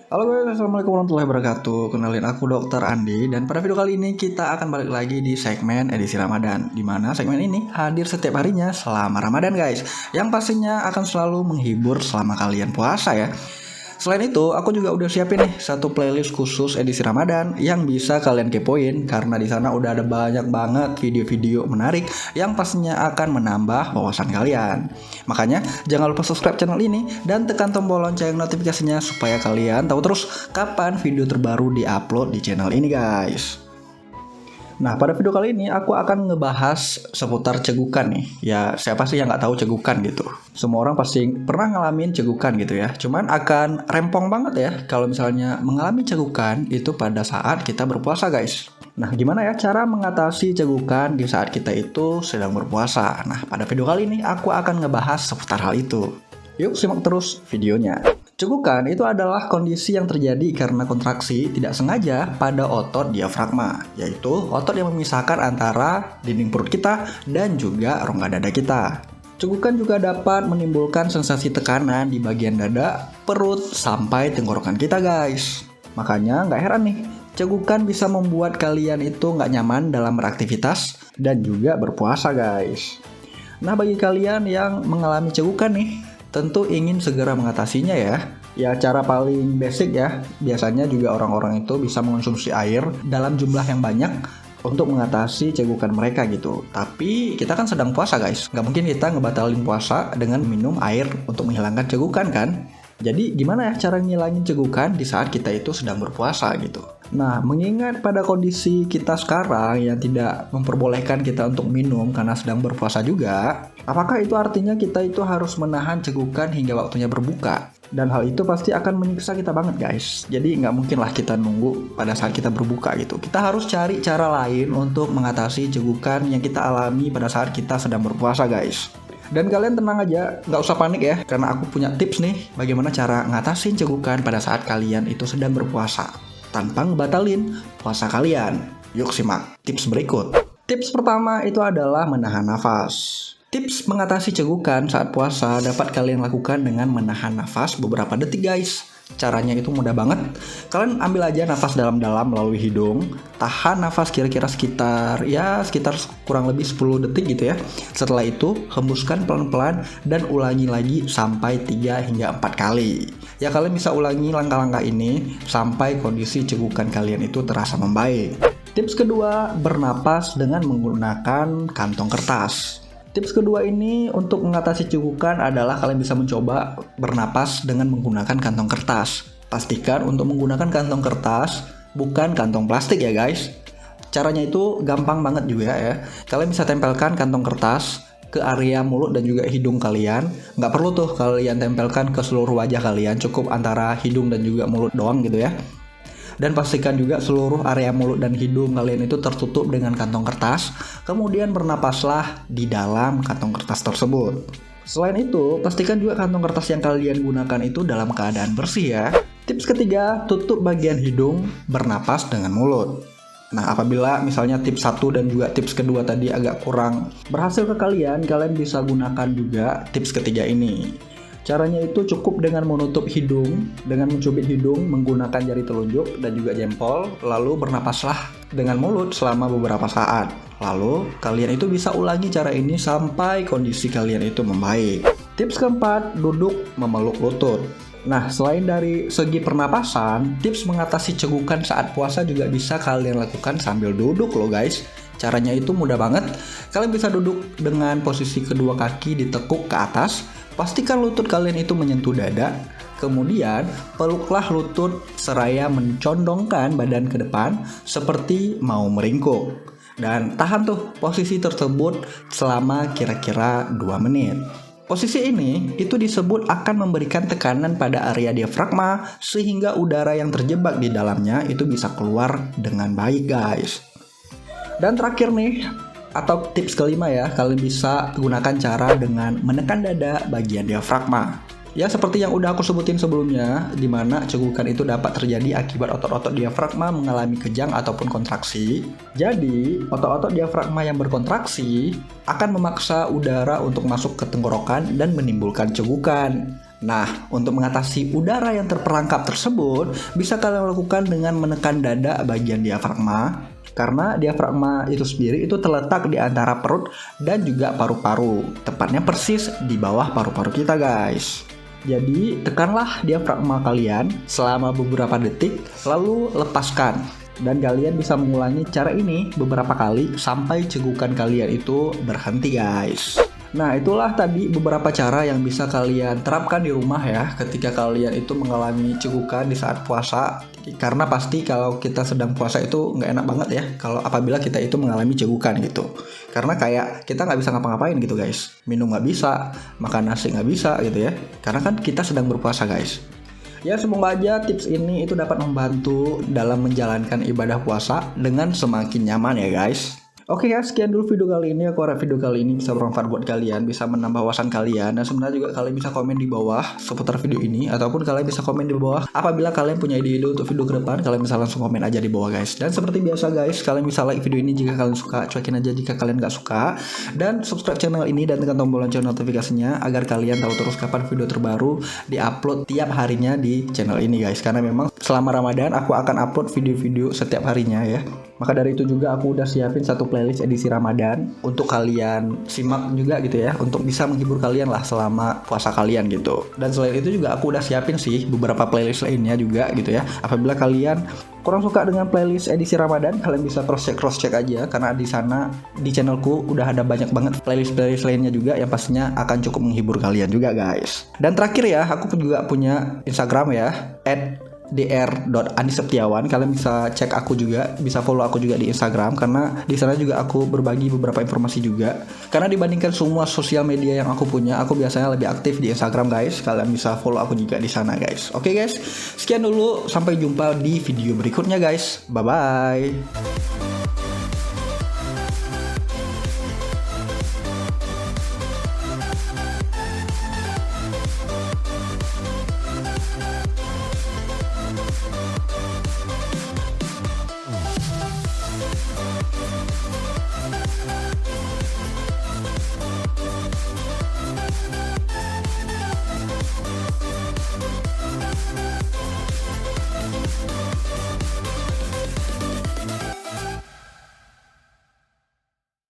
Halo guys, assalamualaikum warahmatullahi wabarakatuh. Kenalin aku Dokter Andi dan pada video kali ini kita akan balik lagi di segmen edisi Ramadan, di mana segmen ini hadir setiap harinya selama Ramadan guys, yang pastinya akan selalu menghibur selama kalian puasa ya. Selain itu, aku juga udah siapin nih satu playlist khusus edisi Ramadan yang bisa kalian kepoin karena di sana udah ada banyak banget video-video menarik yang pastinya akan menambah wawasan kalian. Makanya jangan lupa subscribe channel ini dan tekan tombol lonceng notifikasinya supaya kalian tahu terus kapan video terbaru diupload di channel ini guys. Nah, pada video kali ini aku akan ngebahas seputar cegukan nih. Ya, siapa sih yang nggak tahu cegukan gitu? Semua orang pasti pernah ngalamin cegukan gitu ya. Cuman akan rempong banget ya kalau misalnya mengalami cegukan itu pada saat kita berpuasa guys. Nah, gimana ya cara mengatasi cegukan di saat kita itu sedang berpuasa? Nah, pada video kali ini aku akan ngebahas seputar hal itu. Yuk simak terus videonya. Cegukan itu adalah kondisi yang terjadi karena kontraksi tidak sengaja pada otot diafragma, yaitu otot yang memisahkan antara dinding perut kita dan juga rongga dada kita. Cegukan juga dapat menimbulkan sensasi tekanan di bagian dada, perut, sampai tenggorokan kita guys. Makanya nggak heran nih, cegukan bisa membuat kalian itu nggak nyaman dalam beraktivitas dan juga berpuasa guys. Nah, bagi kalian yang mengalami cegukan nih, tentu ingin segera mengatasinya ya. Ya, cara paling basic ya, biasanya juga orang-orang itu bisa mengonsumsi air dalam jumlah yang banyak untuk mengatasi cegukan mereka gitu. Tapi kita kan sedang puasa guys, nggak mungkin kita ngebatalin puasa dengan minum air untuk menghilangkan cegukan kan. Jadi gimana ya cara ngilangin cegukan di saat kita itu sedang berpuasa gitu. Nah, mengingat pada kondisi kita sekarang yang tidak memperbolehkan kita untuk minum karena sedang berpuasa juga, apakah itu artinya kita itu harus menahan cegukan hingga waktunya berbuka? Dan hal itu pasti akan menyiksa kita banget guys. Jadi nggak mungkin lah kita nunggu pada saat kita berbuka gitu. Kita harus cari cara lain untuk mengatasi cegukan yang kita alami pada saat kita sedang berpuasa guys. Dan kalian tenang aja, nggak usah panik ya, karena aku punya tips nih bagaimana cara ngatasin cegukan pada saat kalian itu sedang berpuasa tanpa ngebatalin puasa kalian. Yuk simak tips berikut. Tips pertama itu adalah menahan nafas. Tips mengatasi cegukan saat puasa dapat kalian lakukan dengan menahan nafas beberapa detik guys. Caranya itu mudah banget. Kalian ambil aja nafas dalam-dalam melalui hidung, tahan nafas kira-kira sekitar kurang lebih 10 detik gitu ya. Setelah itu hembuskan pelan-pelan dan ulangi lagi sampai 3 hingga 4 kali. Ya, kalian bisa ulangi langkah-langkah ini sampai kondisi cegukan kalian itu terasa membaik. Tips kedua, bernapas dengan menggunakan kantong kertas. Tips kedua ini untuk mengatasi cegukan adalah kalian bisa mencoba bernapas dengan menggunakan kantong kertas. Pastikan untuk menggunakan kantong kertas, bukan kantong plastik ya guys. Caranya itu gampang banget juga ya. Kalian bisa tempelkan kantong kertas ke area mulut dan juga hidung kalian. Nggak perlu tuh kalian tempelkan ke seluruh wajah kalian, cukup antara hidung dan juga mulut doang gitu ya. Dan pastikan juga seluruh area mulut dan hidung kalian itu tertutup dengan kantong kertas. Kemudian bernapaslah di dalam kantong kertas tersebut. Selain itu, pastikan juga kantong kertas yang kalian gunakan itu dalam keadaan bersih ya. Tips ketiga, tutup bagian hidung, bernapas dengan mulut. Nah, apabila misalnya tips 1 dan juga tips kedua tadi agak kurang berhasil ke kalian bisa gunakan juga tips ketiga ini. Caranya itu cukup dengan menutup hidung, dengan mencubit hidung menggunakan jari telunjuk dan juga jempol, lalu bernapaslah dengan mulut selama beberapa saat. Lalu kalian itu bisa ulangi cara ini sampai kondisi kalian itu membaik. Tips keempat, duduk memeluk lutut. Nah, selain dari segi pernapasan, tips mengatasi cegukan saat puasa juga bisa kalian lakukan sambil duduk loh guys. Caranya itu mudah banget. Kalian bisa duduk dengan posisi kedua kaki ditekuk ke atas. Pastikan lutut kalian itu menyentuh dada. Kemudian peluklah lutut seraya mencondongkan badan ke depan seperti mau meringkuk. Dan tahan tuh posisi tersebut selama kira-kira 2 menit. Posisi ini itu disebut akan memberikan tekanan pada area diafragma sehingga udara yang terjebak di dalamnya itu bisa keluar dengan baik guys. Dan terakhir nih, atau tips kelima ya, kalian bisa gunakan cara dengan menekan dada bagian diafragma. Ya, seperti yang udah aku sebutin sebelumnya, di mana cegukan itu dapat terjadi akibat otot-otot diafragma mengalami kejang ataupun kontraksi. Jadi, otot-otot diafragma yang berkontraksi akan memaksa udara untuk masuk ke tenggorokan dan menimbulkan cegukan. Nah, untuk mengatasi udara yang terperangkap tersebut, bisa kalian lakukan dengan menekan dada bagian diafragma. Karena diafragma itu sendiri itu terletak di antara perut dan juga paru-paru. Tepatnya persis di bawah paru-paru kita, guys. Jadi, tekanlah diafragma kalian selama beberapa detik, lalu lepaskan. Dan kalian bisa mengulangi cara ini beberapa kali sampai cegukan kalian itu berhenti, guys. Nah, itulah tadi beberapa cara yang bisa kalian terapkan di rumah ya ketika kalian itu mengalami cegukan di saat puasa. Karena pasti kalau kita sedang puasa itu nggak enak banget ya kalau apabila kita itu mengalami cegukan gitu. Karena kayak kita nggak bisa ngapa-ngapain gitu, guys. Minum nggak bisa, makan nasi nggak bisa gitu ya. Karena kan kita sedang berpuasa, guys. Ya, semoga aja tips ini itu dapat membantu dalam menjalankan ibadah puasa dengan semakin nyaman ya, guys. Oke ya, sekian dulu video kali ini. Aku harap video kali ini bisa bermanfaat buat kalian, bisa menambah wawasan kalian. Dan sebenarnya juga kalian bisa komen di bawah seputar video ini, ataupun kalian bisa komen di bawah apabila kalian punya ide-ide untuk video ke depan. Kalian bisa langsung komen aja di bawah, guys. Dan seperti biasa, guys, kalian bisa like video ini jika kalian suka, cuekin aja jika kalian nggak suka, dan subscribe channel ini dan tekan tombol lonceng notifikasinya agar kalian tahu terus kapan video terbaru diupload tiap harinya di channel ini, guys. Karena memang selama Ramadan aku akan upload video-video setiap harinya ya. Maka dari itu juga aku udah siapin satu playlist edisi Ramadan untuk kalian simak juga gitu ya, untuk bisa menghibur kalian lah selama puasa kalian gitu. Dan selain itu juga aku udah siapin sih beberapa playlist lainnya juga gitu ya. Apabila kalian kurang suka dengan playlist edisi Ramadan, kalian bisa cross check aja karena di sana di channelku udah ada banyak banget playlist lainnya juga yang pastinya akan cukup menghibur kalian juga, guys. Dan terakhir ya, aku juga punya Instagram ya, @dr.andiseptiawan. Kalian bisa cek aku juga, bisa follow aku juga di Instagram karena di sana juga aku berbagi beberapa informasi juga. Karena dibandingkan semua sosial media yang aku punya, aku biasanya lebih aktif di Instagram, guys. Kalian bisa follow aku juga di sana, guys. Oke, guys. Sekian dulu, sampai jumpa di video berikutnya, guys. Bye bye.